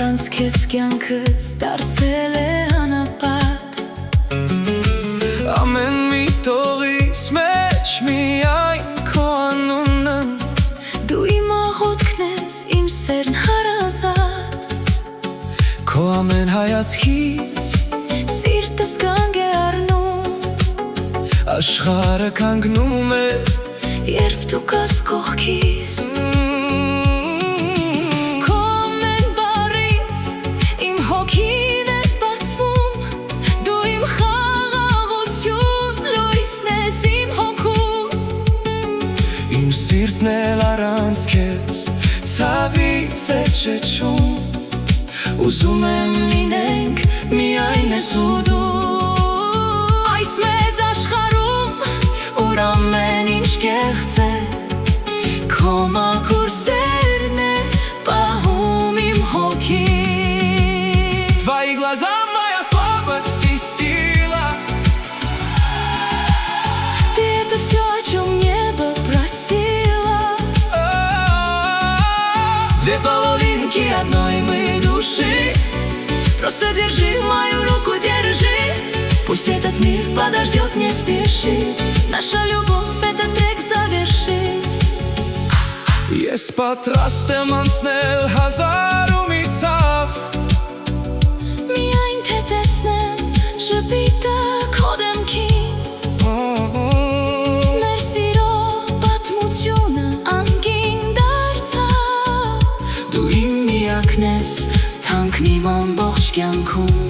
Առանց քեզ կյանքս դարձել է անապատ Ամեն մի տողիս մեջ միայն քո անունը Դու իմ աղոթքն ես, իմ սերն հարազատ Քո ամեն հայացքից Սիրտս կանգ է առնում Աշխարհը կանգնում է Երբ դու կաս կողքիս Քո ամեն բառից իմ հոգին է բացվում Դու իմ խաղաղություն լույսն ես իմ հոգում Իմ սիրտն էլ առանց քեզ ցավից է չեչում Ուզում եմ լինենք միայն ես ու դու Այս մեծ աշխարհում, ուր ամեն ինչ կեղծ է Քո մաքուր սերն է պահում իմ հոգին Твои глаза моя слабость и сила Ты это все, о чем небо просило Две половинки одной мы души Просто держи мою руку, держи Пусть этот мир подождет, не спешит Наша любовь этот трек завершит Ես պատրաստ եմ անցնել հազարումի ցավ Միայն թե տեսնեմ ժպիտը քո դեմքին Մեր սիրո պատմությունը անկին դարձավ Դու իմ միակն ես, թանկն իմ ամբողջ կյանքում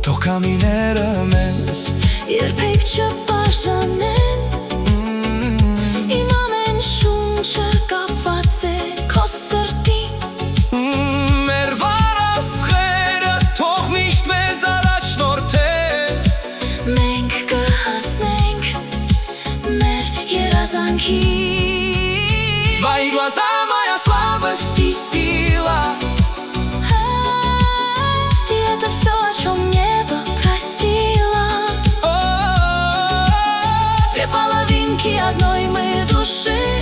Թող կամիները մեզ Երբեք չբաժանեն Իմ ամեն շունչը կապված է քո սրտին Մեր վառ աստղերը թող միշտ մեզ առաջնորդեն Մենք կհասնենք մեր երազանքին Твои глаза моя слабость и сила Ты это все, о чем небо просило Две половинки одной мы души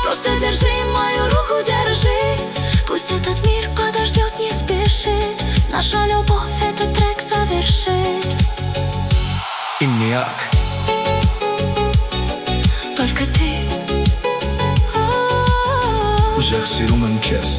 Просто держи мою руку, держи Пусть этот мир подождет, не спешит Наша любовь этот трек завершит Իմ միակ Только ты Ուժեղ սիրում եմ քեզ